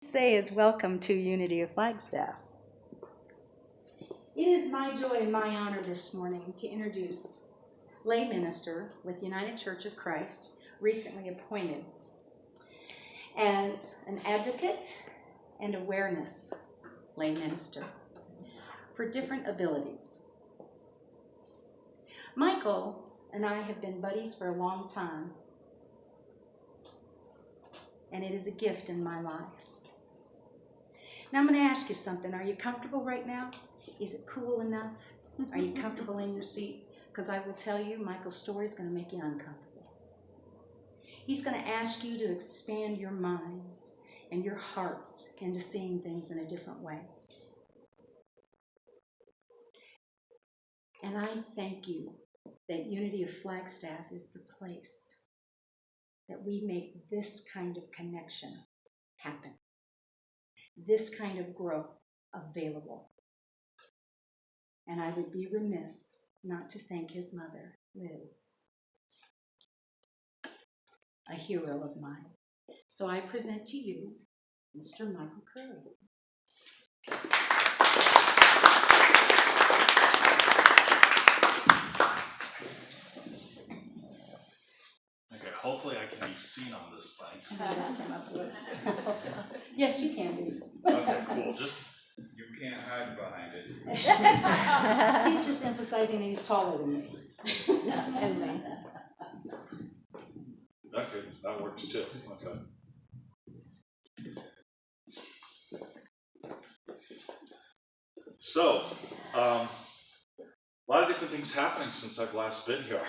Say is welcome to Unity of Flagstaff. It is my joy and my honor this morning to introduce lay minister with United Church of Christ, recently appointed as an advocate and awareness lay minister for different abilities. Michael and I have been buddies for a long time, and it is a gift in my life. Now I'm going to ask you something. Are you comfortable right now? Is it cool enough? Are you comfortable in your seat? Because I will tell you, Michael's story is going to make you uncomfortable. He's going to ask you to expand your minds and your hearts into seeing things in a different way. And I thank you that Unity of Flagstaff is the place that we make this kind of connection happen, this kind of growth available. And I would be remiss not to thank his mother, Liz, a hero of mine. So I present to you Mr. Michael Curry. Okay, hopefully I can be seen on this thing. Yes, you can be. Okay, cool. Just You can't hide behind it. He's just emphasizing that he's taller than me. And me. okay, that works too. Okay. So, a lot of different things happening since I've last been here.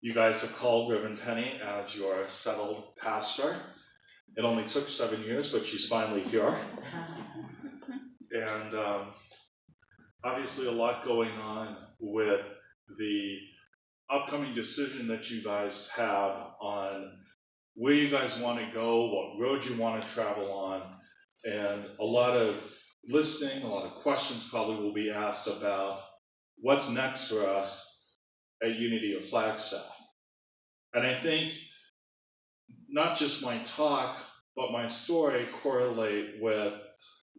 You guys have called Reverend Penny as your settled pastor. It only took 7 years, but she's finally here. And obviously a lot going on with the upcoming decision that you guys have on where you guys want to go, what road you want to travel on, and a lot of listening, a lot of questions probably will be asked about what's next for us at Unity of Flagstaff. And I think not just my talk, but my story correlate with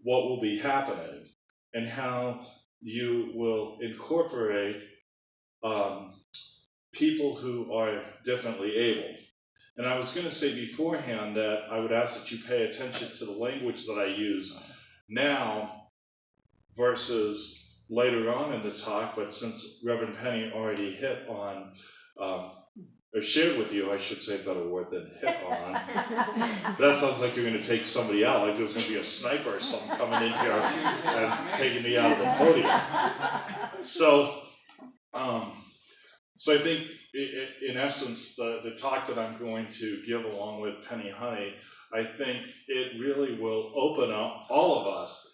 what will be happening and how you will incorporate people who are differently able. And I was going to say beforehand that I would ask that you pay attention to the language that I use now versus later on in the talk, but since Reverend Penny already hit on, or shared with you, I should say a better word than hit on. That sounds like you're going to take somebody out, like there's going to be a sniper or something coming in here and taking me out of the podium. So I think, in essence, the talk that I'm going to give along with Penny Honey, I think it really will open up all of us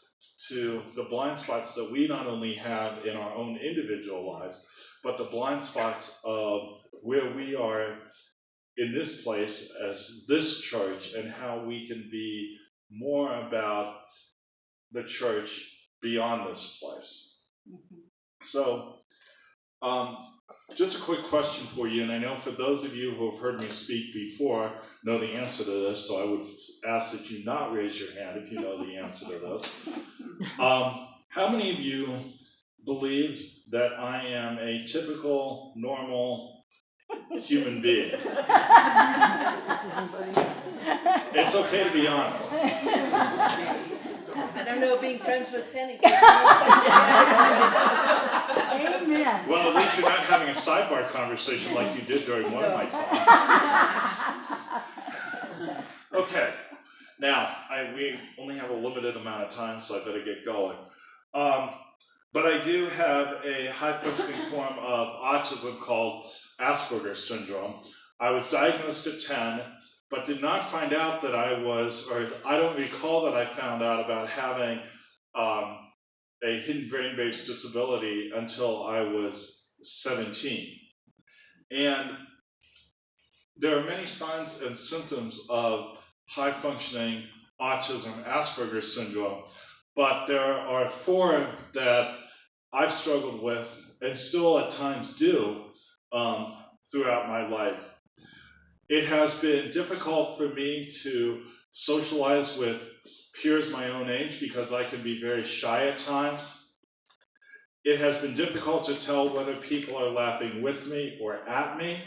to the blind spots that we not only have in our own individual lives, but the blind spots of where we are in this place as this church and how we can be more about the church beyond this place. So, just a quick question for you, and I know for those of you who have heard me speak before know the answer to this, so I would ask that you not raise your hand if you know the answer to this. How many of you believe that I am a typical, normal human being? It's okay to be honest. I don't know, being friends with Penny. Amen. Well, at least you're not having a sidebar conversation like you did during one of my talks. Okay, now, we only have a limited amount of time, so I better get going. But I do have a high-functioning form of autism called Asperger's syndrome. I was diagnosed at 10, but did not find out that I was, or I don't recall that I found out about having a hidden brain-based disability until I was 17. And there are many signs and symptoms of high-functioning autism, Asperger's syndrome, but there are 4 that I've struggled with and still at times do throughout my life. It has been difficult for me to socialize with peers my own age because I can be very shy at times. It has been difficult to tell whether people are laughing with me or at me.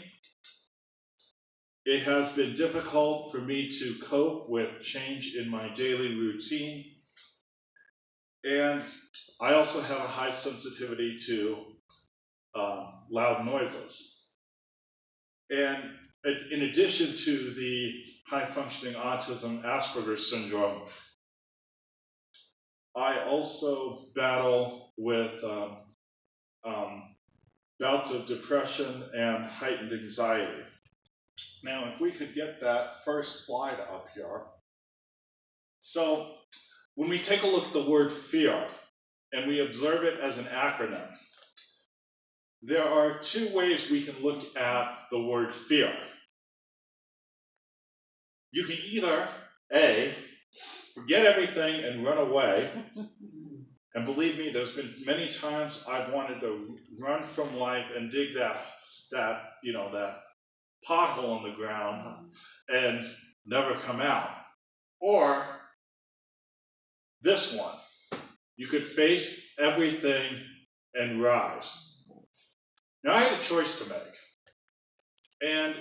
It has been difficult for me to cope with change in my daily routine. And I also have a high sensitivity to loud noises. And in addition to the high-functioning autism Asperger's syndrome, I also battle with bouts of depression and heightened anxiety. Now, if we could get that first slide up here. So, when we take a look at the word fear, and we observe it as an acronym, there are two ways we can look at the word fear. You can either, A, forget everything and run away. And believe me, there's been many times I've wanted to run from life and dig that pothole in the ground and never come out. Or this one, you could face everything and rise. Now I had a choice to make. And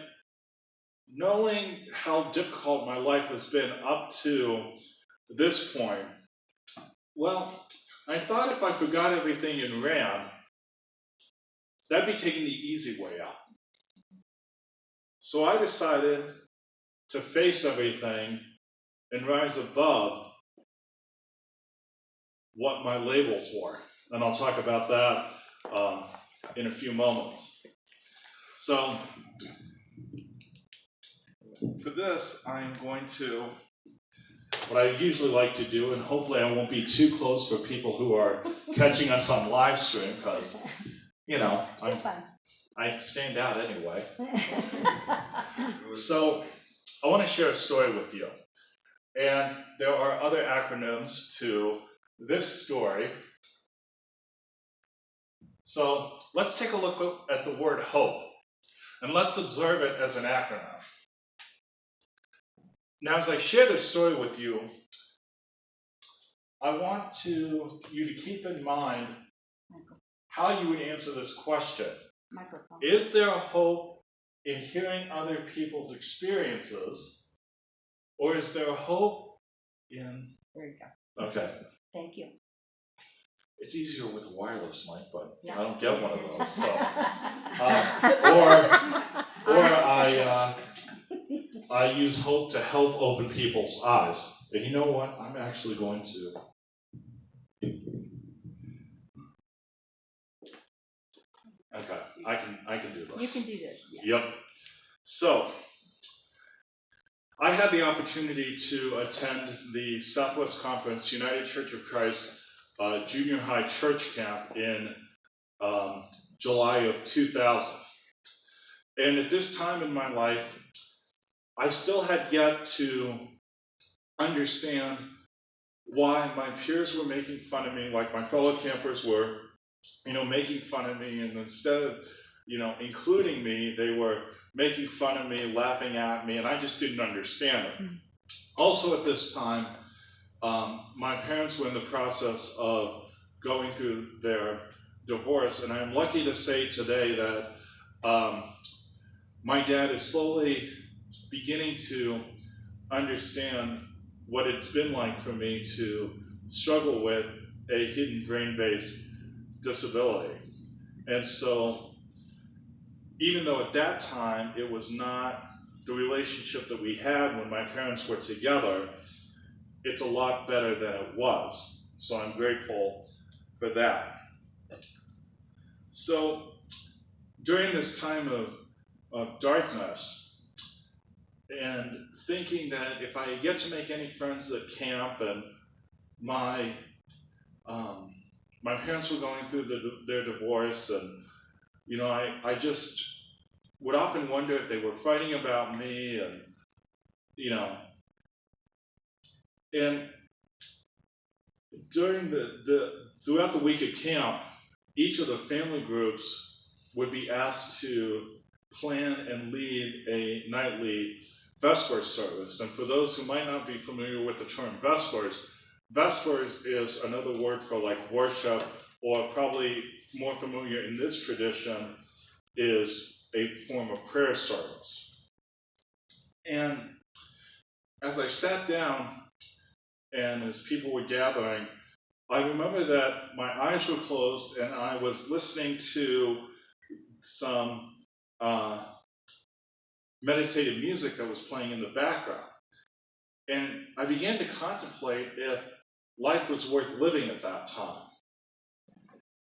knowing how difficult my life has been up to this point, well, I thought if I forgot everything and ran, that'd be taking the easy way out. So I decided to face everything and rise above what my labels were. And I'll talk about that in a few moments. So for this, I'm going to, what I usually like to do, and hopefully I won't be too close for people who are catching us on live stream, because, I stand out anyway. So I want to share a story with you. And there are other acronyms to this story. So let's take a look at the word hope, and let's observe it as an acronym. Now, as I share this story with you, I want you to keep in mind how you would answer this question. Microphone. Is there a hope in hearing other people's experiences, or is there a hope in... There you go. Okay. Thank you. It's easier with a wireless mic, but Yeah. I don't get one of those. So, I use hope to help open people's eyes. And you know what? I'm actually going to. Okay, I can do this. You can do this. Yeah. Yep. So, I had the opportunity to attend the Southwest Conference United Church of Christ junior high church camp in July of 2000. And at this time in my life, I still had yet to understand why my peers were making fun of me, like my fellow campers were, making fun of me, and instead of, including me, they were making fun of me, laughing at me, and I just didn't understand it. Also at this time, my parents were in the process of going through their divorce, and I'm lucky to say today that my dad is slowly beginning to understand what it's been like for me to struggle with a hidden brain-based disability. And so, even though at that time it was not the relationship that we had when my parents were together, it's a lot better than it was. So I'm grateful for that. So during this time of darkness, and thinking that if I get to make any friends at camp, and my parents were going through their divorce, and I just would often wonder if they were fighting about me, and and during throughout the week at camp, each of the family groups would be asked to plan and lead a nightly Vespers service. And for those who might not be familiar with the term Vespers, Vespers is another word for like worship, or probably more familiar in this tradition is a form of prayer service. And as I sat down and as people were gathering, I remember that my eyes were closed and I was listening to some meditative music that was playing in the background. And I began to contemplate if life was worth living at that time.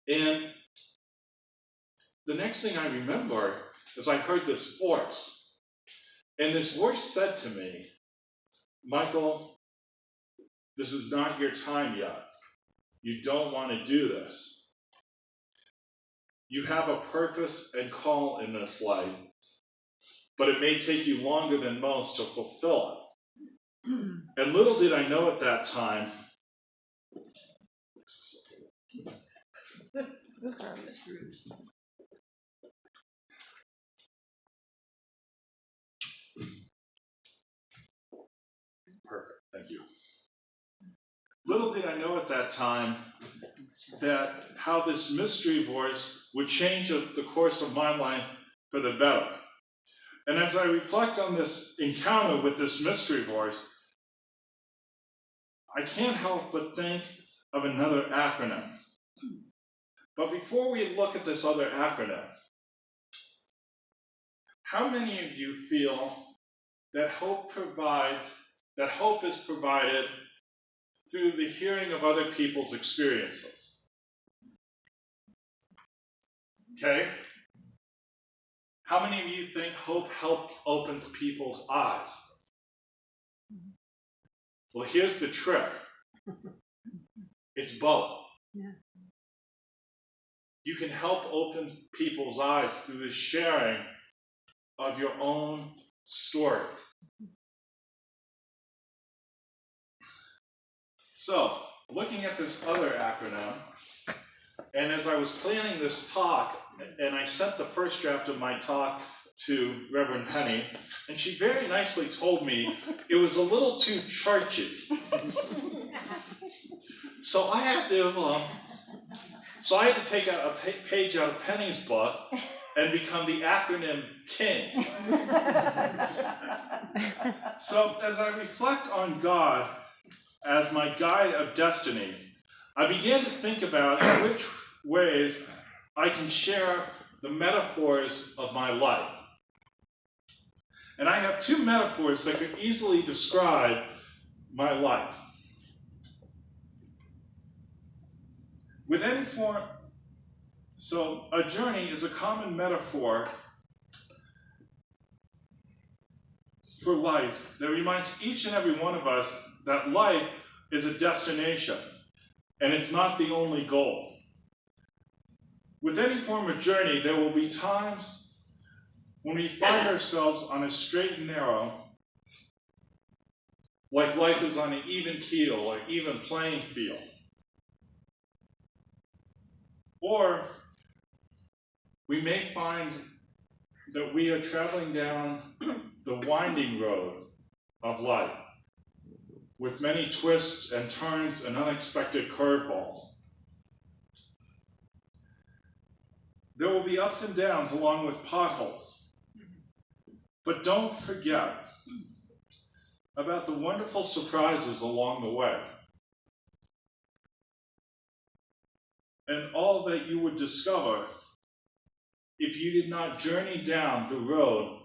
And the next thing I remember is I heard this voice. And this voice said to me, Michael, this is not your time yet. You don't want to do this. You have a purpose and call in this life, but it may take you longer than most to fulfill it. And little did I know at that time, perfect, thank you. Little did I know at that time that how this mystery voice would change the course of my life for the better. And as I reflect on this encounter with this mystery voice, I can't help but think of another acronym. But before we look at this other acronym, how many of you feel that hope is provided through the hearing of other people's experiences? Okay? How many of you think hope opens people's eyes? Well, here's the trick. It's both. Yeah. You can help open people's eyes through the sharing of your own story. So, looking at this other acronym, and as I was planning this talk, and I sent the first draft of my talk to Reverend Penny, and she very nicely told me it was a little too churchy. So I had to take a page out of Penny's book and become the acronym king. So as I reflect on God as my guide of destiny, I began to think about in which ways I can share the metaphors of my life. And I have two metaphors that could easily describe my life. With any form, so a journey is a common metaphor for life that reminds each and every one of us that life is a destination, and it's not the only goal. With any form of journey, there will be times when we find ourselves on a straight and narrow, like life is on an even keel, or even playing field. Or we may find that we are traveling down the winding road of life with many twists and turns and unexpected curveballs. There will be ups and downs along with potholes. But don't forget about the wonderful surprises along the way. And all that you would discover if you did not journey down the road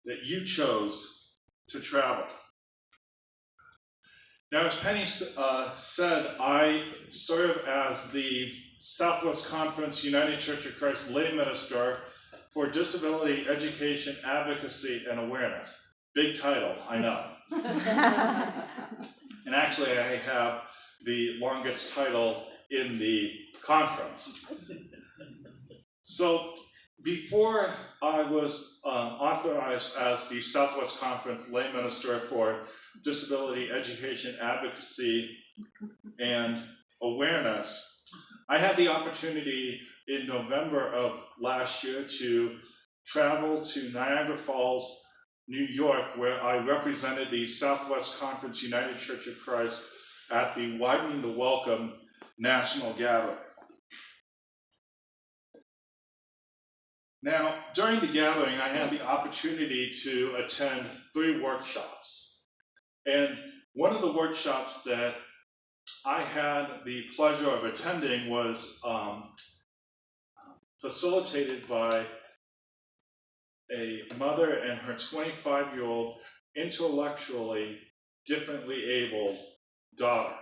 that you chose to travel. Now, as Penny said, I serve as the Southwest Conference United Church of Christ lay minister for disability education, advocacy, and awareness. Big title, I know. And actually, I have the longest title in the conference. So before I was authorized as the Southwest Conference lay minister for disability education, advocacy, and awareness, I had the opportunity in November of last year to travel to Niagara Falls New York, where I represented the Southwest Conference United Church of Christ at the Widening the Welcome National Gathering. Now, during the gathering, I had the opportunity to attend 3 workshops. And one of the workshops that I had the pleasure of attending was facilitated by a mother and her 25-year-old intellectually differently abled daughter.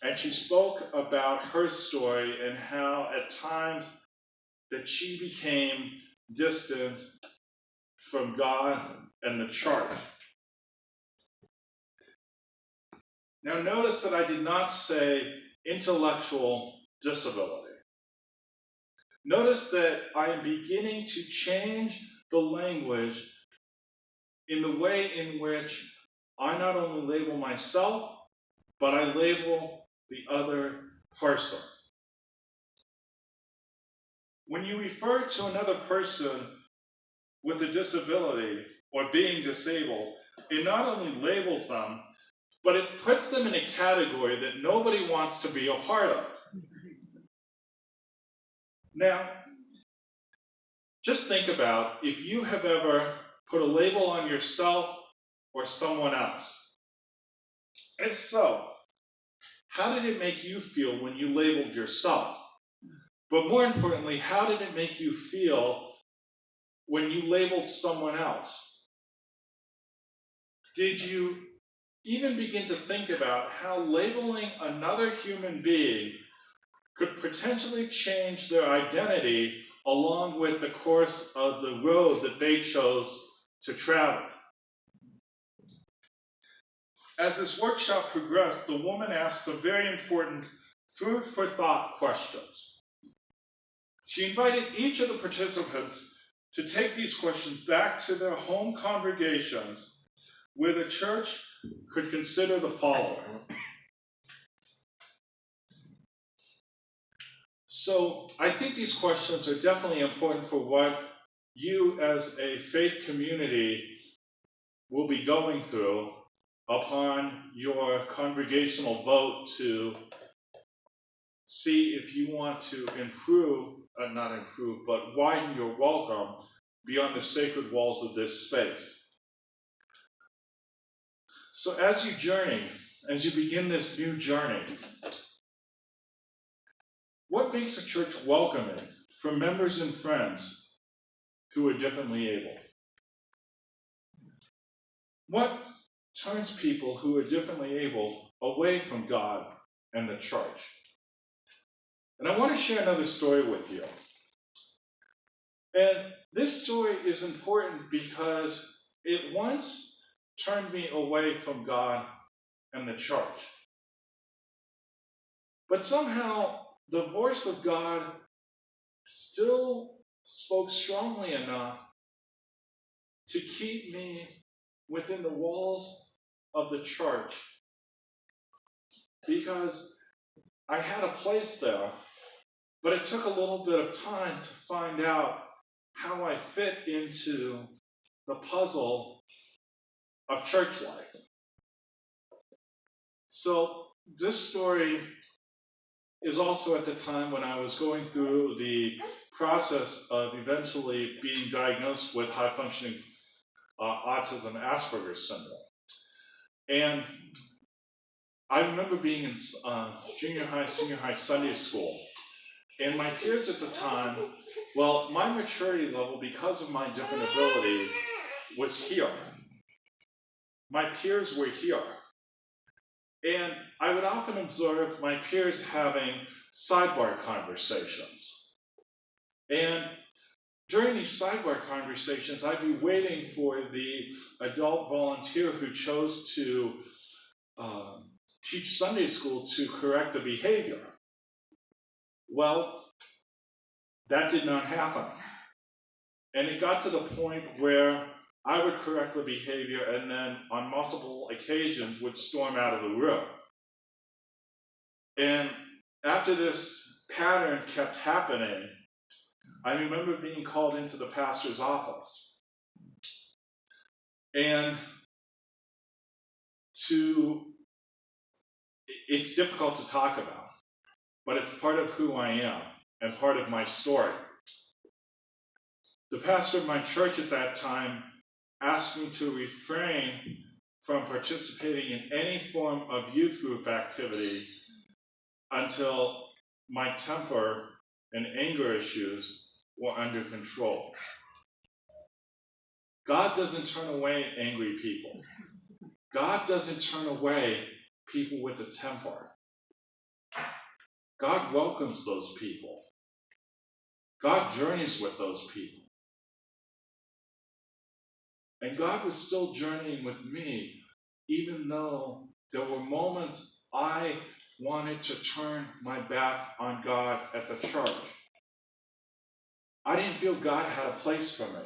And she spoke about her story and how at times that she became distant from God and the church. Now notice that I did not say intellectual disability. Notice that I am beginning to change the language in the way in which I not only label myself, but I label the other person. When you refer to another person with a disability or being disabled, it not only labels them, but it puts them in a category that nobody wants to be a part of. Now, just think about if you have ever put a label on yourself or someone else. If so, how did it make you feel when you labeled yourself? But more importantly, how did it make you feel when you labeled someone else? Did you even begin to think about how labeling another human being could potentially change their identity along with the course of the road that they chose to travel? As this workshop progressed, the woman asked some very important food for thought questions. She invited each of the participants to take these questions back to their home congregations where the church could consider the following. So I think these questions are definitely important for what you as a faith community will be going through upon your congregational vote to see if you want to but widen your welcome beyond the sacred walls of this space. So as you begin this new journey, what makes a church welcoming for members and friends who are differently able? What turns people who are differently able away from God and the church? And I want to share another story with you. And this story is important because it once turned me away from God and the church. But somehow the voice of God still spoke strongly enough to keep me within the walls of the church because I had a place there, but it took a little bit of time to find out how I fit into the puzzle of church life. So this story is also at the time when I was going through the process of eventually being diagnosed with high-functioning autism Asperger's syndrome. And I remember being in junior high, senior high Sunday school. And my peers at the time, well, my maturity level, because of my different abilities, was here. My peers were here. And I would often observe my peers having sidebar conversations. And during these sidebar conversations, I'd be waiting for the adult volunteer who chose to teach Sunday school to correct the behavior. Well, that did not happen. And it got to the point where I would correct the behavior and then on multiple occasions would storm out of the room. And after this pattern kept happening, I remember being called into the pastor's office. And it's difficult to talk about, but it's part of who I am and part of my story. The pastor of my church at that time asked me to refrain from participating in any form of youth group activity until my temper and anger issues were under control. God doesn't turn away angry people. God doesn't turn away people with a temper. God welcomes those people. God journeys with those people. And God was still journeying with me, even though there were moments I wanted to turn my back on God at the church. I didn't feel God had a place for me.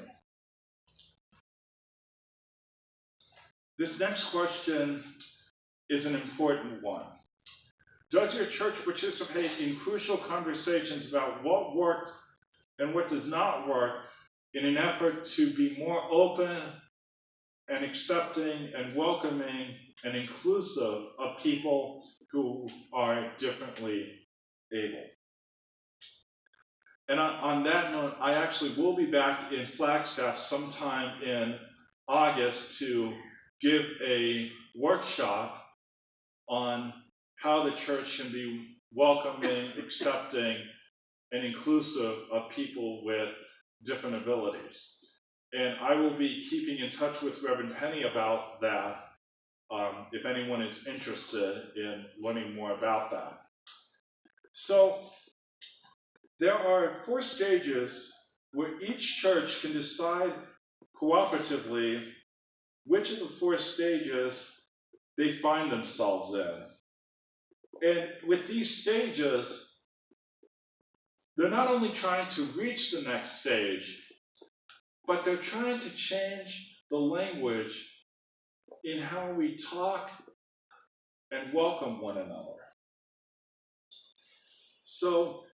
This next question is an important one. Does your church participate in crucial conversations about what works and what does not work in an effort to be more open and accepting and welcoming and inclusive of people who are differently able? And on that note, I actually will be back in Flagstaff sometime in August to give a workshop on how the church can be welcoming, accepting, and inclusive of people with different abilities. And I will be keeping in touch with Reverend Penny about that, if anyone is interested in learning more about that. So there are 4 stages where each church can decide cooperatively which of the 4 stages they find themselves in. And with these stages, they're not only trying to reach the next stage, but they're trying to change the language in how we talk and welcome one another. So,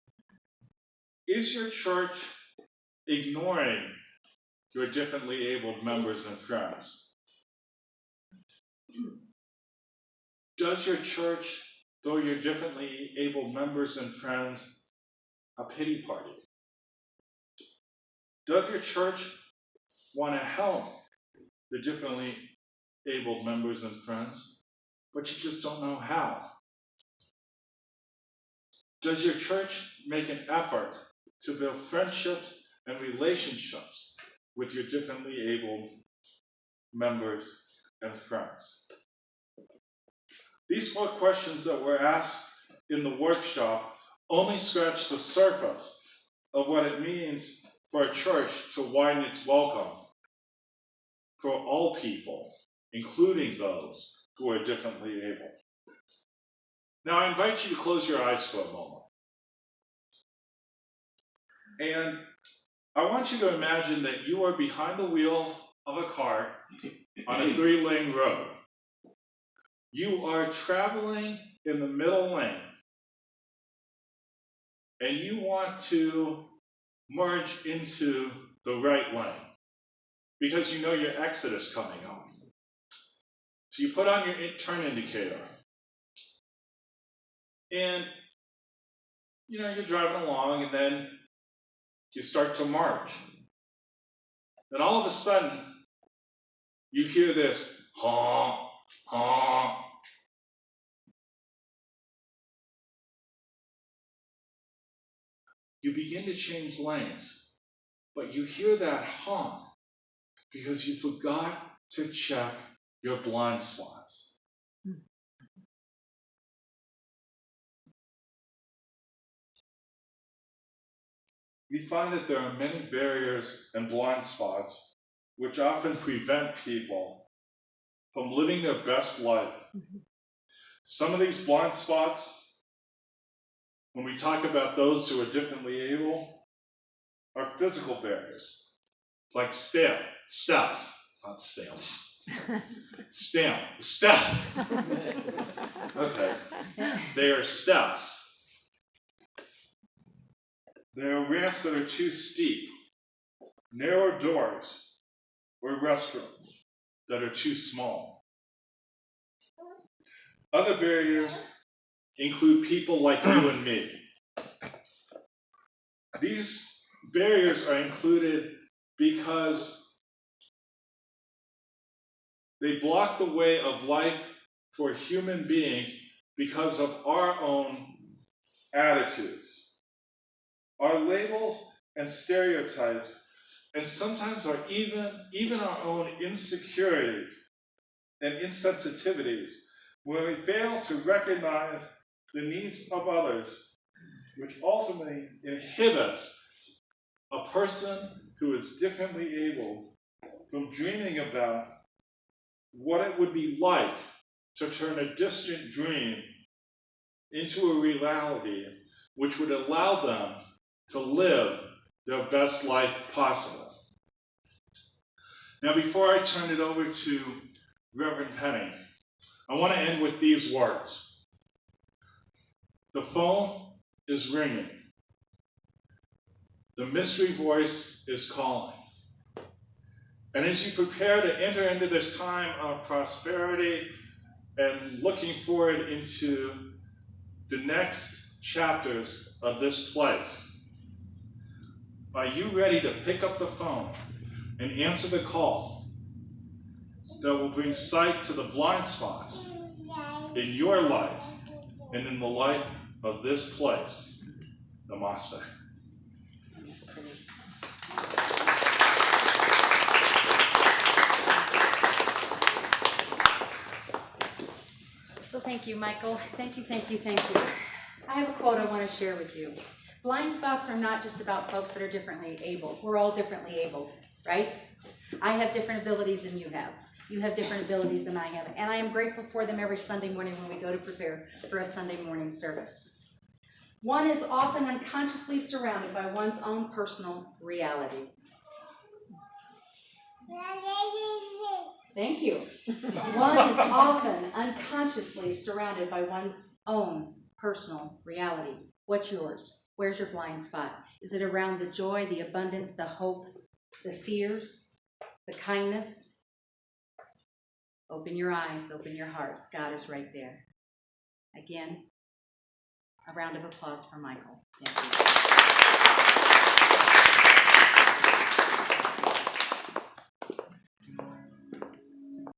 is your church ignoring your differently abled members and friends? Does your church throw your differently abled members and friends a pity party? Does your church want to help the differently abled members and friends, but you just don't know how? Does your church make an effort to build friendships and relationships with your differently abled members and friends? These 4 questions that were asked in the workshop only scratch the surface of what it means for a church to widen its welcome for all people, including those who are differently able. Now, I invite you to close your eyes for a moment. And I want you to imagine that you are behind the wheel of a car on a 3-lane road. You are traveling in the middle lane, and you want to merge into the right lane because you know your exit is coming up. So you put on your turn indicator, and you're driving along, and then you start to merge. Then all of a sudden, you hear this honk, honk. You begin to change lanes, but you hear that honk because you forgot to check your blind spots. We find that there are many barriers and blind spots which often prevent people from living their best life. Some of these blind spots, when we talk about those who are differently able, are physical barriers, like steps, not steps. Steps. Okay. They are steps. There are ramps that are too steep, narrow doors, or restrooms. that are too small. Other barriers include people like you and me. These barriers are included because they block the way of life for human beings because of our own attitudes, our labels and stereotypes, and sometimes even our own insecurities and insensitivities, when we fail to recognize the needs of others, which ultimately inhibits a person who is differently able from dreaming about what it would be like to turn a distant dream into a reality which would allow them to live their best life possible. Now, before I turn it over to Reverend Penny, I want to end with these words. The phone is ringing. The mystery voice is calling. And as you prepare to enter into this time of prosperity and looking forward into the next chapters of this place, are you ready to pick up the phone and answer the call that will bring sight to the blind spots in your life and in the life of this place? Namaste. So thank you, Michael. Thank you, thank you, thank you. I have a quote I want to share with you. Blind spots are not just about folks that are differently able. We're all differently able, right? I have different abilities than you have. You have different abilities than I have. And I am grateful for them every Sunday morning when we go to prepare for a Sunday morning service. One is often unconsciously surrounded by one's own personal reality. Thank you. One is often unconsciously surrounded by one's own personal reality. What's yours? Where's your blind spot? Is it around the joy, the abundance, the hope, the fears, the kindness? Open your eyes, open your hearts. God is right there. Again, a round of applause for Michael. Thank you.